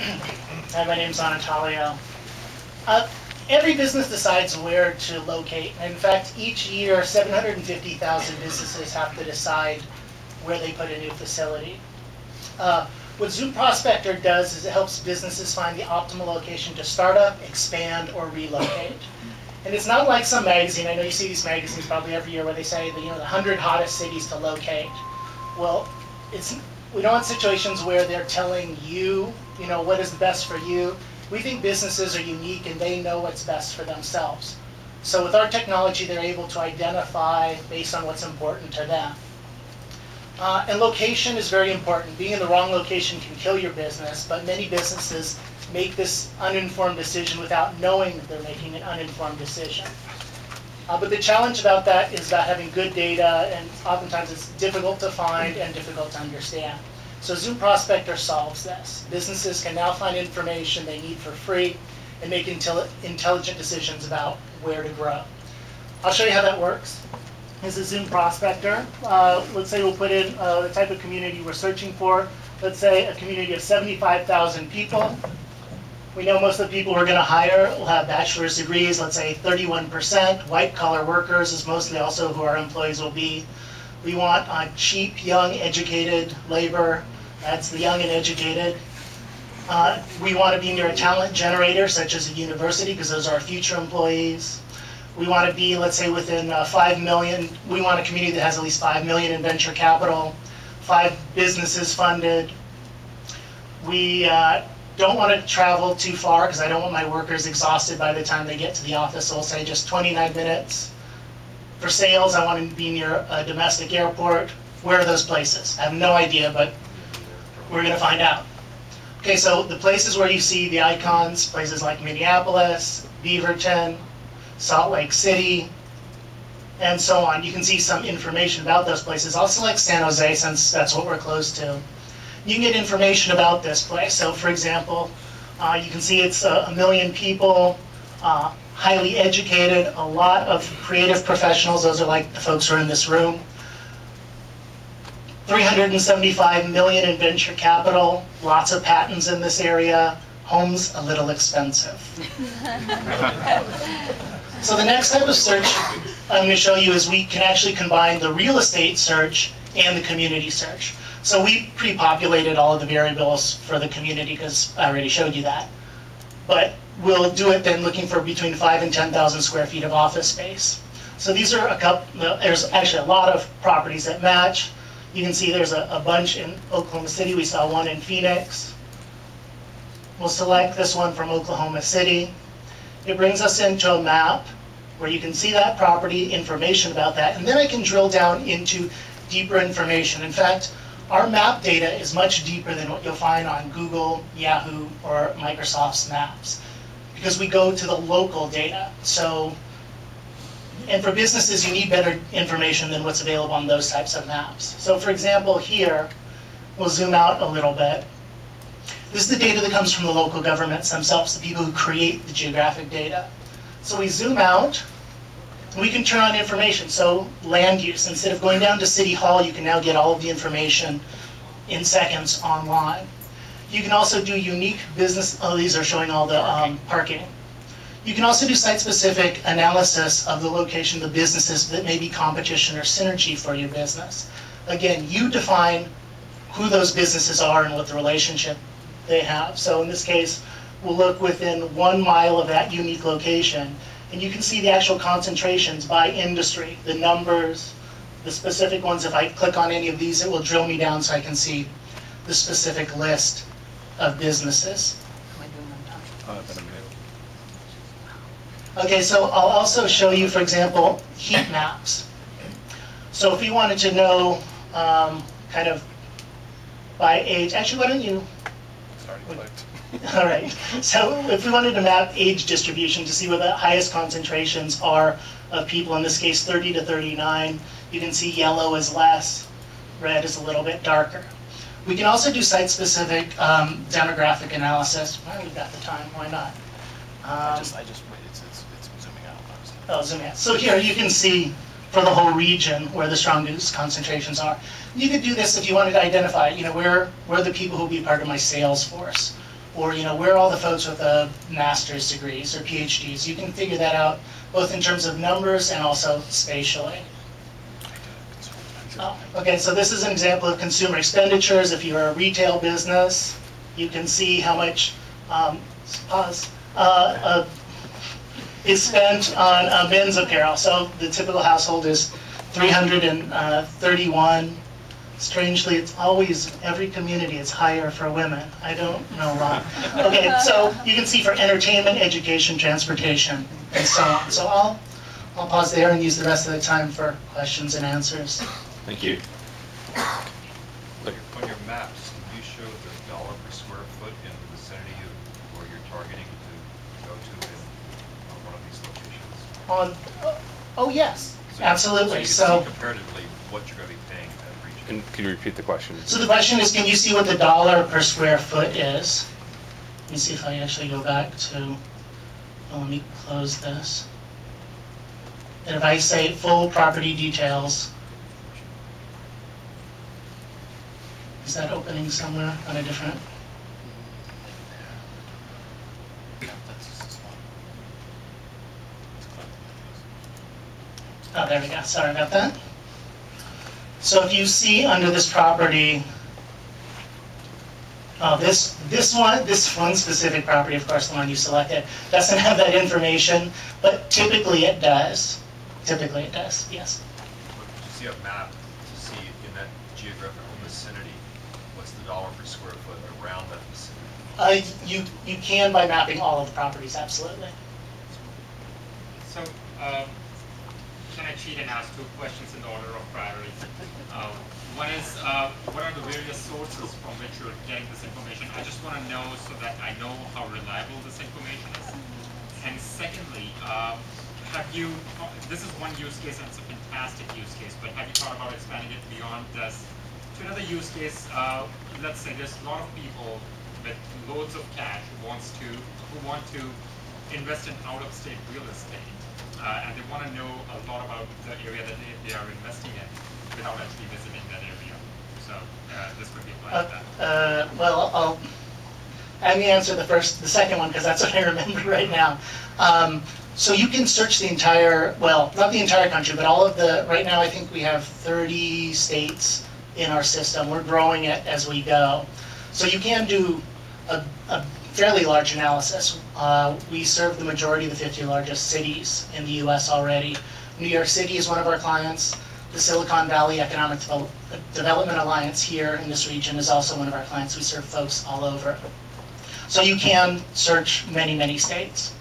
Hi, my name's Anatolio. Every business decides where to locate. In fact, each year, 750,000 businesses have to decide where they put a new facility. What ZoomProspector does is it helps businesses find the optimal location to start up, expand, or relocate. And it's not like some magazine. I know you see these magazines probably every year where they say the 100 hottest cities to locate. Well, we don't want situations where they're telling you, what is best for you. We think businesses are unique and they know what's best for themselves. So with our technology, they're able to identify based on what's important to them. And location is very important. Being in the wrong location can kill your business, but many businesses make this uninformed decision without knowing that they're making an uninformed decision. But the challenge about that is about having good data, and oftentimes it's difficult to find and difficult to understand. So ZoomProspector solves this. Businesses can now find information they need for free and make intelligent decisions about where to grow. I'll show you how that works. This is ZoomProspector. Let's say we'll put in the type of community we're searching for. Let's say a community of 75,000 people. We know most of the people we're going to hire will have bachelor's degrees, let's say 31%. White-collar workers is mostly also who our employees will be. We want cheap, young, educated labor. That's the young and educated. We want to be near a talent generator, such as a university, because those are our future employees. We want to be, let's say, within 5 million. We want a community that has at least 5 million in venture capital, 5 businesses funded. We don't want to travel too far because I don't want my workers exhausted by the time they get to the office. So we'll say just 29 minutes. For sales, I want to be near a domestic airport. Where are those places? I have no idea, but we're going to find out. Okay, so the places where you see the icons, places like Minneapolis, Beaverton, Salt Lake City, and so on. You can see some information about those places. I'll select San Jose since that's what we're close to. You can get information about this place. So for example, you can see it's 1 million people, highly educated, a lot of creative professionals. Those are like the folks who are in this room. 375 million in venture capital, lots of patents in this area. Homes a little expensive. So the next type of search I'm going to show you is we can actually combine the real estate search and the community search. So we pre-populated all of the variables for the community because I already showed you that. But we'll do it then looking for between 5,000 and 10,000 square feet of office space. So these are there's actually a lot of properties that match. You can see there's a bunch in Oklahoma City. We saw one in Phoenix. We'll select this one from Oklahoma City. It brings us into a map where you can see that property, information about that, and then I can drill down into deeper information. In fact, our map data is much deeper than what you'll find on Google, Yahoo, or Microsoft's maps, because we go to the local data. So, and for businesses, you need better information than what's available on those types of maps. So for example, here, we'll zoom out a little bit. This is the data that comes from the local governments themselves, the people who create the geographic data. So we zoom out, and we can turn on information. So land use, instead of going down to City Hall, you can now get all of the information in seconds online. You can also do unique business, these are showing all the parking. You can also do site-specific analysis of the location of the businesses that may be competition or synergy for your business. Again, you define who those businesses are and what the relationship they have. So in this case, we'll look within 1 mile of that unique location, and you can see the actual concentrations by industry, the numbers, the specific ones. If I click on any of these, it will drill me down so I can see the specific list of businesses. Am I doing on time? Okay, so I'll also show you, for example, heat maps. So if you wanted to know kind of by age, actually, why don't you? All right, so if we wanted to map age distribution to see where the highest concentrations are of people, in this case 30 to 39, you can see yellow is less, red is a little bit darker. We can also do site-specific demographic analysis. Well, we've got the time, why not? It's zooming out. Oh, zoom out. So here you can see for the whole region where the strongest concentrations are. You could do this if you wanted to identify, where are the people who will be part of my sales force? or where are all the folks with master's degrees or PhDs. You can figure that out both in terms of numbers and also spatially. Oh, okay, so this is an example of consumer expenditures. If you're a retail business, you can see how much is spent on men's apparel. So the typical household is 331. Strangely, it's always, every community is higher for women. I don't know why. Okay, so you can see for entertainment, education, transportation, and so on. So I'll pause there and use the rest of the time for questions and answers. Thank you. On your maps, can you show the dollar per square foot in the vicinity of where you're targeting to go to in one of these locations? Oh yes, So absolutely. So you can see comparatively what you're going to be paying in that region. Can you repeat the question? So the question is, can you see what the dollar per square foot is? Let me see if I actually go back to, let me close this. And if I say full property details, is that opening somewhere on a different? Oh, there we go. Sorry about that. So if you see under this property, this one specific property, of course, the one you selected, doesn't have that information, but typically it does. Typically it does, yes. But you see a map to see in that geographical vicinity, what's the dollar per square foot around that vicinity? You can by mapping all of the properties, absolutely. So, can I cheat and ask two questions in the order of priority? One is, what are the various sources from which you're getting this information? I just want to know so that I know how reliable this information is. And secondly, this is one use case and it's a fantastic use case, but have you thought about expanding it beyond this to another use case? Let's say there's a lot of people with loads of cash who want to invest in out-of-state real estate. And they want to know a lot about the area that they are investing in without actually visiting that area. So this could be applied to that. Well, I'm going to answer the second one because that's what I remember right now. So you can search the entire, well, not the entire country, but all of the, right now I think we have 30 states in our system. We're growing it as we go. So you can do a fairly large analysis. We serve the majority of the 50 largest cities in the US already. New York City is one of our clients. The Silicon Valley Economic Development Alliance here in this region is also one of our clients. We serve folks all over. So you can search many, many states.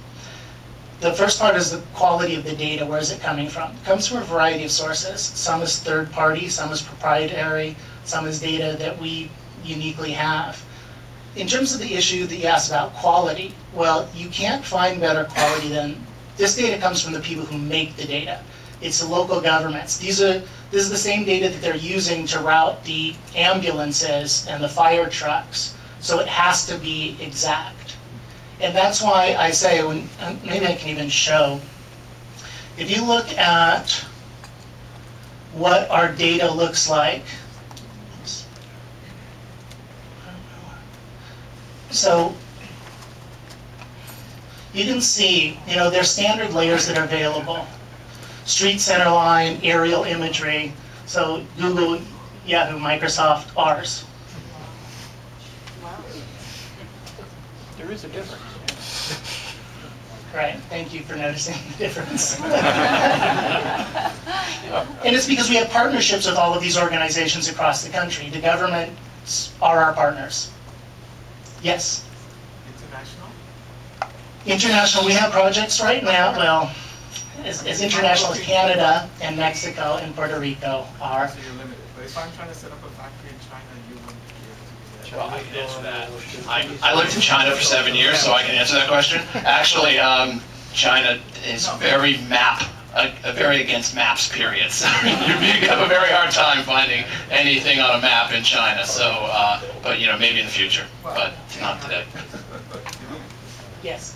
The first part is the quality of the data. Where is it coming from? It comes from a variety of sources. Some is third party, some is proprietary, some is data that we uniquely have. In terms of the issue that you asked about quality, well, you can't find better quality than, this data comes from the people who make the data. It's the local governments. This is the same data that they're using to route the ambulances and the fire trucks. So it has to be exact. And that's why I say, maybe I can even show, if you look at what our data looks like, so you can see, there's standard layers that are available. Street center line, aerial imagery, so Google, Yahoo, Microsoft, ours. There is a difference. Right, thank you for noticing the difference. And it's because we have partnerships with all of these organizations across the country. The governments are our partners. Yes? International? International, we have projects right now, well, as international as Canada and Mexico and Puerto Rico are. So you're limited. But if I'm trying to set up a factory in China, you wouldn't be able to do that. Well, I can answer that. I lived in China for 7 years, so I can answer that question. Actually, China is very against maps, period. So you have a very hard time finding anything on a map in China. So, but maybe in the future, but not today. Yes.